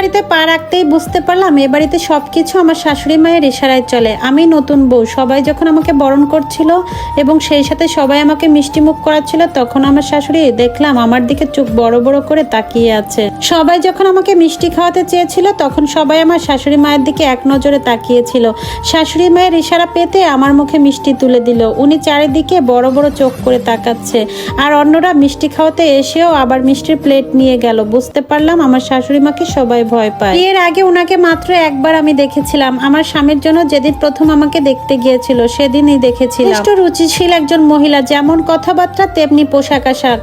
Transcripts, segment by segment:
বাড়িতে পা রাখতেই বুঝতে পারলাম এ বাড়িতে সবকিছু আমার শাশুড়ি মায়ের ইশারায় চলে। আমি নতুন বউ, সবাই যখন আমাকে বরণ করছিল এবং সেই সাথে সবাই আমাকে মিষ্টি মুখ করাচ্ছিল, তখন আমার শাশুড়ি দেখলাম আমার দিকে চোখ বড় বড় করে তাকিয়ে আছে। সবাই যখন আমাকে মিষ্টি খাওয়াতে চেয়েছিল তখন সবাই আমার শাশুড়ি মায়ের দিকে এক নজরে তাকিয়েছিল। শাশুড়ি মায়ের ইশারা পেতে আমার মুখে মিষ্টি তুলে দিল। উনি চারিদিকে বড় বড় চোখ করে তাকাচ্ছে, আর অন্যরা মিষ্টি খাওয়াতে এসেও আবার মিষ্টির প্লেট নিয়ে গেল। বুঝতে পারলাম আমার শাশুড়ি মাকে সবাই ভয় পায়। এর আগে ওনাকে মাত্র একবার আমি দেখেছিলাম, আমার স্বামীর জন্য যেদিন প্রথম আমাকে দেখতে গিয়েছিল সেদিনই দেখেছিলাম। রুচিশীল একজন মহিলা, যেমন কথাবার্তা তেমনি পোশাক আশাক।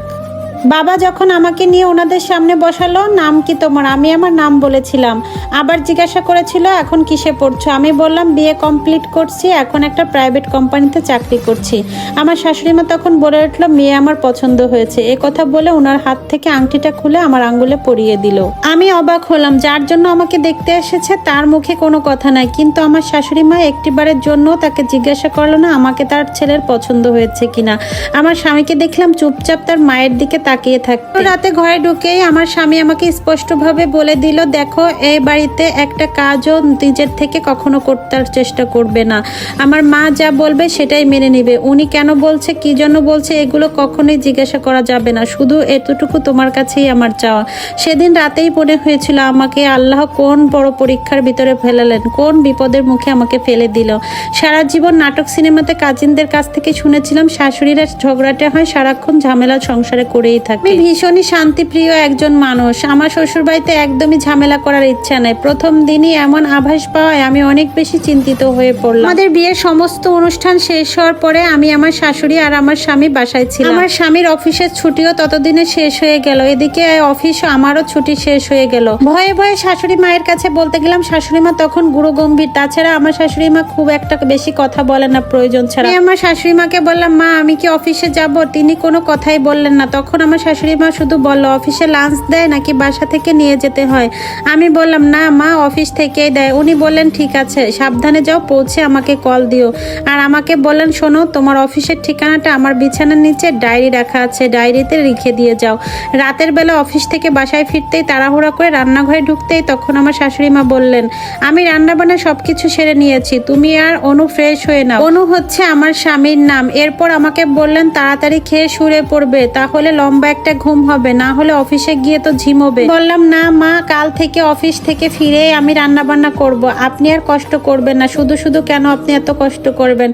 বাবা যখন আমাকে নিয়ে ওনাদের সামনে বসালো, নাম কি তোমার? আমি আমার নাম বলেছিলাম। আবার জিজ্ঞাসা করেছিল এখন কিসে পড়ছো? আমি বললাম বিএ কমপ্লিট করছি, এখন একটা প্রাইভেট কোম্পানিতে চাকরি করছি। আমার শাশুড়ি মা তখন বলে উঠলো মেয়ে আমার পছন্দ হয়েছে। এ কথা বলে ওনার হাত থেকে আংটিটা খুলে আমার আঙ্গুলে পরিয়ে দিল। আমি অবাক হলাম, যার জন্য আমাকে দেখতে এসেছে তার মুখে কোনো কথা নাই, কিন্তু আমার শাশুড়ি মা একটিবারের জন্য তাকে জিজ্ঞাসা করলো না আমাকে তার ছেলের পছন্দ হয়েছে কিনা। আমার স্বামীকে দেখলাম চুপচাপ তার মায়ের দিকে তাকিয়ে থাকতে। রাতে ঘরে ঢুকেই আমার স্বামী আমাকে স্পষ্টভাবে বলে দিল, দেখো এই বাড়িতে একটা কাজও নিজের থেকে কখনো করতে চেষ্টা করবে না। আমার মা যা বলবে সেটাই মেনে নিবে। উনি কেন বলছে, কি জন্য বলছে, এগুলো কখনোই জিজ্ঞাসা করা যাবে না। শুধু এতটুকু তোমার কাছেই আমার চাওয়া। সেদিন রাতেই মনে হয়েছিল আমাকে আল্লাহ কোন বড় পরীক্ষার ভিতরে ফেলালেন, কোন বিপদের মুখে আমাকে ফেলে দিল। সারা জীবন নাটক সিনেমাতে কাজিনদের কাছ থেকে শুনেছিলাম শাশুড়িরা ঝগড়াটে হয়, সারাক্ষণ ঝামেলা সংসারে করেই থাকে। আমি ভীষণই শান্তিপ্রিয় একজন মানুষ। আমার শ্বশুরবাড়িতে একদমই ঝামেলা করার ইচ্ছা নেই। প্রথম দিনই এমন আভাস পাওয়ায় আমি অনেক বেশি চিন্তিত হয়ে পড়লাম। আমাদের বিয়ের সমস্ত অনুষ্ঠান শেষ হওয়ার পরে আমি আমার শাশুড়ি আর আমার স্বামী বাসায় ছিলাম। আমার স্বামীর অফিসের ছুটিও ততদিনে শেষ হয়ে গেল, এদিকে অফিস আমারও ছুটি শেষ হয়ে গেল। ভয়ে ভয়ে শাশুড়ি মায়ের কাছে বলতে গেলাম, শাশুড়ি মা তখন গুরু গম্ভীর। তাছাড়া আমার শাশুড়ি মা খুব একটা বেশি কথা বলে না প্রয়োজন ছাড়া। আমি আমার শাশুড়ি মাকে বললাম, মা আমি কি অফিসে যাব? তিনি কোনো কথাই বললেন না। তখন আমার শাশুড়ি মা শুধু বলল, অফিসে লাঞ্চ দেয় নাকি বাসা থেকে নিয়ে যেতে হয়? আমি বললাম, না মা অফিস থেকেই দেয়। উনি বললেন ঠিক আছে, সাবধানে যাও, পৌঁছে আমাকে কল দিও। আর আমাকে বললেন, শোনো তোমার অফিসের ঠিকানাটা আমার বিছানার নিচে ডায়েরি রাখা আছে, ডায়েরিতে লিখে দিয়ে যাও। রাতের বেলা অফিস থেকে বাসায় ফিরতেই তাড়াহুড়া করে রান্নাঘরে ঢুকতেই তখন আমার শাশুড়ি মা বললেন, আমি রান্নাবান্না সবকিছু সেরে নিয়েছি, তুমি আর অনু ফ্রেশ হয়ে নাও। অনু হচ্ছে আমার স্বামীর নাম। এরপর আমাকে বললেন তাড়াতাড়ি খেয়ে শুয়ে পড়বে, তাহলে লম্বা একটা ঘুম হবে, না হলে অফিসে গিয়ে তো ঝিমোবে। বললাম, না মা কাল থেকে অফিস থেকে ফিরে আমি রান্না বান্না করব, আপনি আর কষ্ট করবেন না। শুধু শুধু কেন আপনি এত কষ্ট করবেন?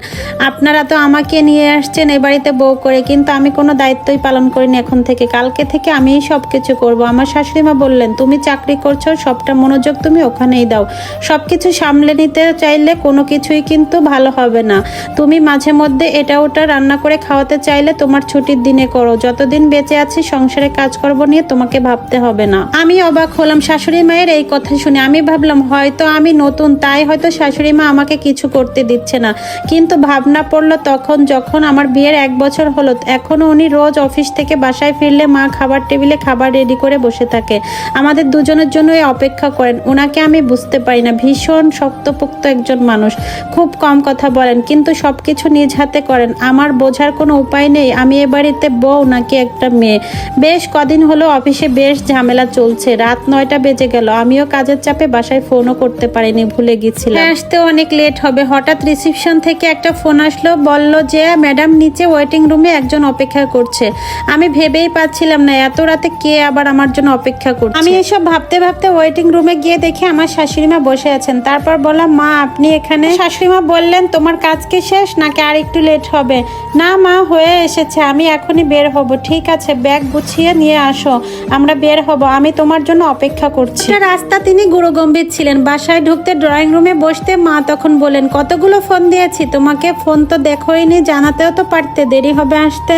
আপনারা তো আমাকে নিয়ে আসছেন এ বাড়িতে বউ করে, কিন্তু আমি কোনো দায়িত্বই পালন করিনি। এখন থেকে কালকে থেকে আমিই সবকিছু করব। আমার শাশুড়ি মা বললেন, তুমি চাকরি করছো, সবটা মনোযোগ তুমি ওখানেই দাও। সবকিছু সামলে নিতে চাইলে কোনো কিছুই কিন্তু ভালো হবে না। তুমি মাঝে মধ্যে এটা ওটা রান্না করে খাওয়াতে চাইলে তোমার ছুটির দিনে করো। যতদিন বেঁচে আছি সংসারে কাজ করবো নিয়ে তোমাকে ভাবতে হবে না। আমি অবাক হলাম শাশুড়ি মায়ের এই কথা শুনে। আমি ভাবলাম হয়তো আমি নতুন, তাই হয়তো শাশুড়ি মা আমাকে কিছু করতে দিচ্ছে না। কিন্তু ভাবনা পড়লো তখন যখন আমার বিয়ের 1 বছর হলো, এখনো উনি রোজ অফিস থেকে বাসায় ফিরলে মা খাবার টেবিলে খাবার রেডি করে বসে থাকে, আমাদের দুজনের জন্যই অপেক্ষা করেন। ওনাকে আমি বুঝতে পারি না, ভীষণ শক্তপোক্ত একজন মানুষ, খুব কম কথা বলেন, কিন্তু সবকিছু নিজ হাতে করেন। আমার বোঝার কোনো উপায় নেই আমি এ বাড়িতে বউ নাকি একটা মেয়ে। বেশ কদিন হলো অফিসে বেশ ঝামেলা চলছে। রাত 9টা বেজে গেল, আমিও কাজের চাপে বাসায় ফোনও করতে পারিনি, ভুলে গেছিলাম। আসতে অনেক লেট হবে। হঠাৎ রিসেপশন থেকে একটা ফোন আসলো, বলল যে ম্যাডাম নিচে ওয়েটিং রুমে একজন অপেক্ষা করছে। আমি ভেবেই পাচ্ছিলাম না এত রাতে কে আবার আমার জন্য অপেক্ষা করছে। আমি এসব ভাবতে ভাবতে ওয়েটিং রুমে গিয়ে দেখি আমার শাশুড়ি মা বসে আছেন। তারপর বললাম, মা আপনি এখানে? শাশুড়ি মা বললেন, তোমার কাজ কি শেষ নাকি আর একটু লেট হবে? না মা হয়ে এসেছে, আমি এখনই বের হব। ঠিক আছে ব্যাগ গুছিয়ে নিয়ে আসো, আমরা বের হব, আমি তোমার জন্য অপেক্ষা করছি। রাস্তা তিনি গুরুগম্ভীর ছিলেন। বাসায় ঢুকতে ড্রয়িং রুমে বসতে মা তখন বলেন, কতগুলো ফোন দিয়েছি তোমাকে, ফোন তো দেখোইনি, জানাতেও তো পারতে, দেরি হবে আসতে।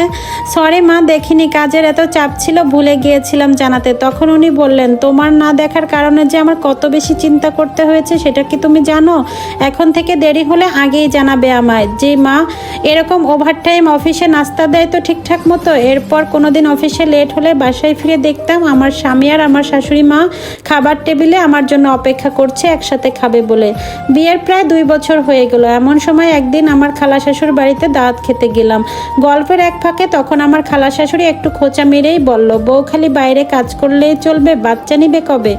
সরি মা দেখিনি, কাজের এত চাপ ছিল, ভুলে গিয়েছিলাম জানাতে। তখন উনি বললেন, তোমার না দেখার কারণে যে আমার কত বেশি চিন্তা করতে হয়েছে সেটা কি তুমি জানো? এখন থেকে দেরি হলে আগেই জানাবে আমায়। যে মা এরকম ওভারটাইম অফিসে নাস্তা দেয় তো ঠিকঠাক মতো, এরপর কোনোদিন সারাদিন অফিসে লেট হলে বাসায় ফিরে দেখতাম আমার স্বামী আর আমার শাশুড়ি মা খাবার টেবিলে আমার জন্য অপেক্ষা করছে একসাথে খাবে বলে। বিয়ের প্রায় 2 বছর হয়ে গেল। এমন সময় একদিন আমার খালা শাশুর বাড়িতে দাওয়াত খেতে গেলাম। গল্পের এক ফাঁকে তখন আমার খালা শাশুড়ি একটু খোঁচা মেরেই বলল, বউ খালি বাইরে কাজ করলেই চলবে, বাচ্চা নিবে কবে?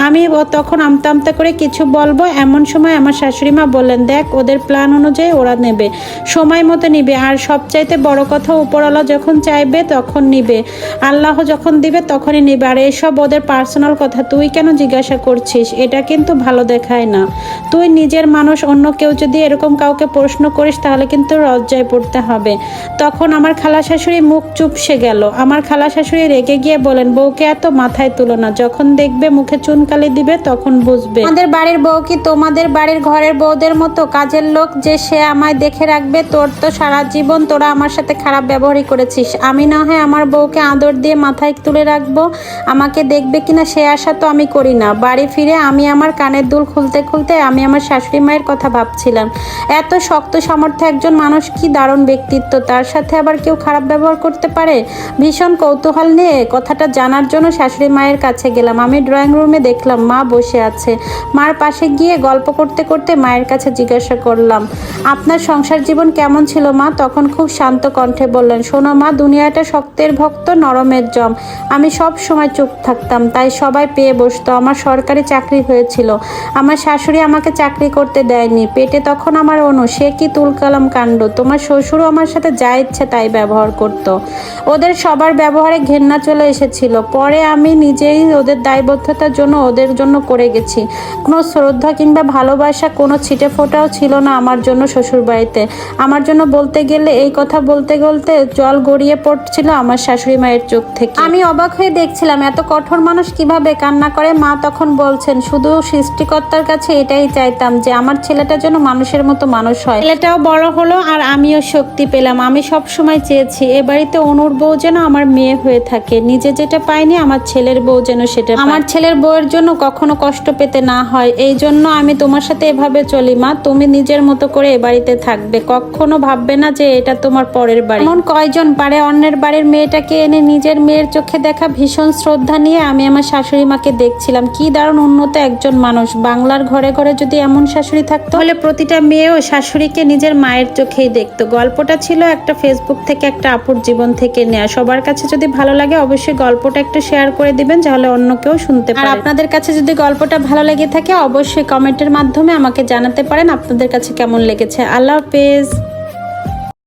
আমি তখন আমতা আমতা করে কিছু বলবো, এমন সময় আমার শাশুড়ি মা বললেন, দেখ ওদের প্ল্যান অনুযায়ী ওরা নেবে, সময় মতো নিবে, আর সবচাইতে বড় কথা উপরওয়ালা যখন চাইবে তখন নিবে, আল্লাহ যখন দিবে তখনই নিবে, আর এসব ওদের পার্সোনাল কথা তুই কেন জিজ্ঞাসা করছিস? এটা কিন্তু ভালো দেখায় না। তুই নিজের মানুষ, অন্য কেউ যদি এরকম কাউকে প্রশ্ন করিস তাহলে কিন্তু লজ্জায় পড়তে হবে। তখন আমার খালা শাশুড়ি মুখ চুপসে গেল। আমার খালা শাশুড়ি রেগে গিয়ে বলেন, বউকে এত মাথায় তুলো না, যখন দেখবে মুখে চুনকালি দিবে তখন বুঝবে। আমাদের বাড়ির বউ কি তোমাদের বাড়ির ঘরের বউদের মতো কাজের লোক যে সে আমায় দেখে রাখবে? তোর তো সারা জীবন তোরা আমার সাথে খারাপ ব্যবহারই করেছিস। আমি না হয় আমার বউকে আদর দিয়ে মাথায় তুলে রাখবো, আমাকে দেখবে কিনা সে আশা তো আমি করি না। বাড়ি ফিরে আমি আমার কানের দুল খুলতে খুলতে আমি আমার শাশুড়ি মায়ের কথা ভাবছিলাম। এত শক্ত সামর্থ্য একজন মানুষ, কি দারুণ ব্যক্তিত্ব, তার সাথে আবার কেউ খারাপ ব্যবহার করতে পারে? ভীষণ কৌতূহল নিয়ে কথাটা জানার জন্য শাশুড়ি মায়ের কাছে গেলাম। আমি ড্রয়িং রুমে দেখলাম মা বসে আছে। মার পাশে গিয়ে গল্প করতে করতে মায়ের কাছে জিজ্ঞাসা করলাম, আপনার সংসার জীবন কেমন ছিল মা? তখন খুব শান্ত কণ্ঠে বললেন, শোনো মা, দুনিয়াটা শক্তের ভক্ত নরমের জম। আমি সব সময় চুপ থাকতাম, তাই সবাই পেয়ে বসতো। আমার সরকারি চাকরি হয়েছিল, আমার শাশুড়ি আমাকে চাকরি করতে দেয়নি। পেটে তখন আমার অনু, সে কি তুলকালাম কাণ্ড। তোমার শ্বশুরও আমার সাথে যা ইচ্ছে তাই ব্যবহার করত। ওদের সবার ব্যবহারে ঘেন্না চলে এসেছিল। পরে আমি নিজেই ওদের দায়বদ্ধতার জন্য ওদের জন্য করে গেছি। কোনো শ্রদ্ধা কিংবা ভালোবাসা, কোনো ছিটে ফোটাও ছিল না আমার জন্য শ্বশুর বাড়িতে। আমার জন্য বলতে গেলে এই কথা বলতে বলতে জল গড়িয়ে পড়ছিল আমার শাশুড়ি মায়ের চোখ থেকে। আমি অবাক হয়ে দেখছিলাম এত কঠোর মানুষ কিভাবে কান্না করে। মা তখন বলছেন, শুধু সৃষ্টিকর্তার কাছে এটাই চাইতাম যে আমার ছেলেটা যেন মানুষের মতো মানুষ হয়। ছেলেটাও বড় হলো আর আমিও শক্তি পেলাম। আমি সব সময় চেয়েছি এ বাড়িতে অনুর বউ যেন আমার মেয়ে হয়ে থাকে। নিজে যেটা পাইনি আমার ছেলের বউ যেন সেটা পায়। আমার ছেলের বউয়ের জন্য কখনো কষ্ট পেতে না হয়, এই জন্য আমি তোমার সাথে এভাবে চলি মা। তুমি নিজের মতো করে এ বাড়িতে থাকবে, কখনো ভাববে না যে এটা তোমার পরের বাড়ি। এমন কয়জন পারে অন্যের বাড়ির মেয়েটাকে এনে নিজের মেয়ের চোখে দেখা? ভীষণ শ্রদ্ধা নিয়ে আমি আমার শাশুড়ি মাকে দেখছিলাম। কি দারুণ উন্নত একজন মানুষ। বাংলার ঘরে ঘরে যদি এমন শাশুড়ি থাকতো তাহলে প্রতিটা মেয়েও শাশুড়িকে নিজের মায়ের চোখেই দেখতো। গল্পটা ছিল একটা ফেসবুক থেকে একটা আপুর জীবন থেকে নেওয়া। সবার কাছে যদি ভালো লাগে অবশ্যই গল্পটা একটু শেয়ার করে দিবেন, তাহলে অন্য কেউ শুনতে পারে। আর আপনাদের কাছে যদি গল্পটা ভালো লেগে থাকে অবশ্যই কমেন্টের মাধ্যমে আমাকে জানাতে পারেন আপনাদের কাছে কেমন লেগেছে। আল্লাহ হাফেজ।